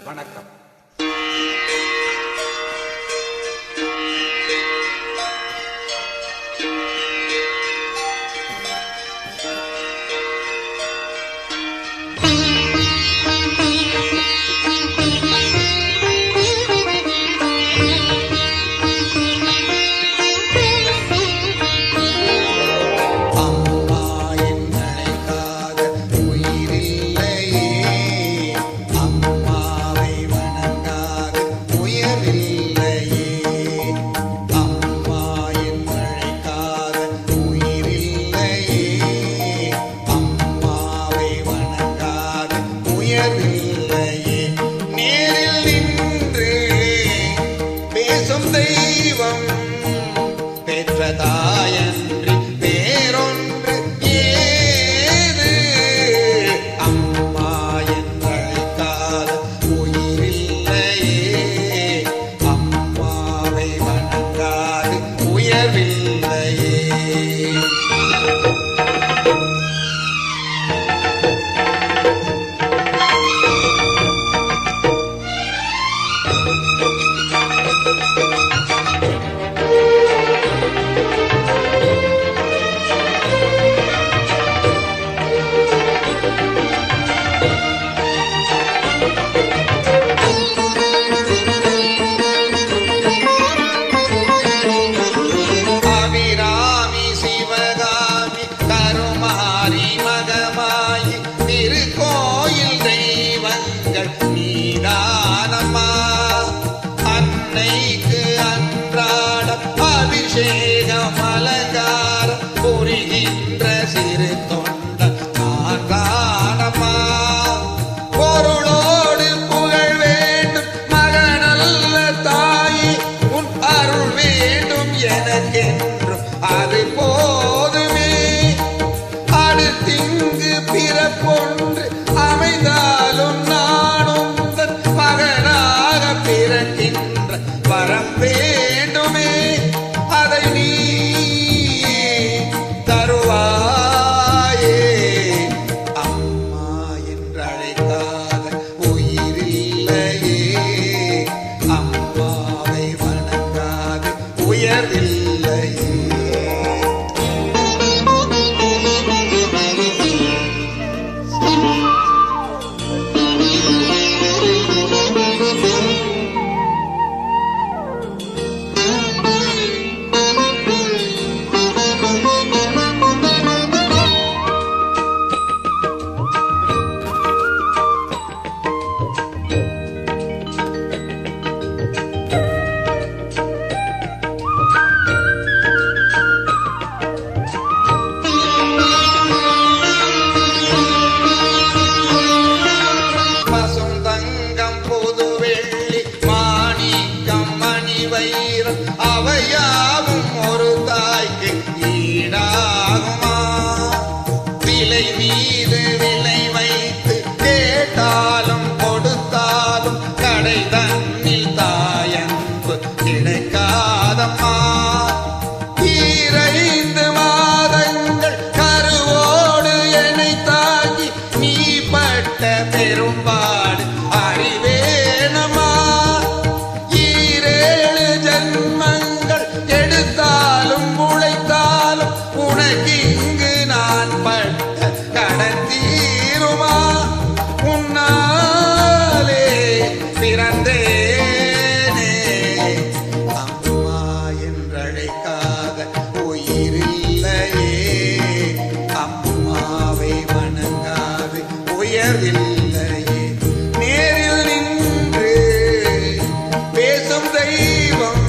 வணக்கம். நேரில் நின்று பேசும் தெய்வம் பெற்றதாயன்றி வேறொன்று ஏது? அம்மா என்றழைக்காத உயிரில்லையே, அம்மாவை வணங்காது உயர்வில்லையே. திருக்கோயில் தெய்வங்கள் நீதானம்மா, அன்னைக்கு அன்றாட அபிஷேகம் அலங்காரம் புரிகின்ற சிறு தொண்ட நான்கானம்மா. பொருளோடு புகழ் வேண்டும் மகனல்ல தாயே, உன் அருள் வேண்டும் எனக்கென்றும் அது போதுமே. அடுத்திங்கு பிறப்பொன்று அமைந்தாலும் நானும் தன் மகனாக பிறக்கின்ற வரம் வேண்டுமே. அதை நீ தருவாயே. அம்மா என்றழைக்காத உயிரில்லையே, அம்மாவை வணங்காது உயர்வில்லையே. அவையாவும் ஒரு தாய்க்கு ஈடாகுமா? விலை மீது விலை வைத்து கேட்டாலும் கொடுத்தாலும் கடை தன்னில் தாயன்பு கிடைக்காதம்மா. 2 மாதங்கள் கருவோடு என்னை தாங்கி நீ பட்ட பெரும்பாடு அறிவேனமா. 7 ஜன்மங்கள் எடுத்தாலும் உழைத்தாலும் உனக்கு இங்கு நான் பட்ட கடன் தீருமா? உன்னாலே பிறந்தேனே, அம்மா என்றழைக்காத உயிரில்லையே, அம்மாவை வணங்காது உயர்வில்லையே. நேரில் நின்று பேசும் தெய்வம்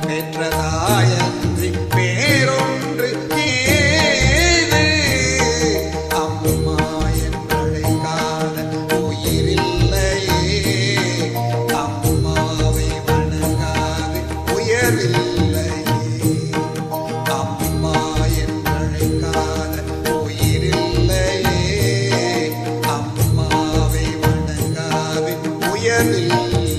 பெற்றதாயன்றி வேறொன்று ஏது? அம்மா என்றழைக்காத உயிரில்லையே, அம்மாவை வணங்காது உயர்வில்லையே. அம்மா என்றழைக்காத உயிரில்லையே, அம்மாவை வணங்காது உயர்வில்லை.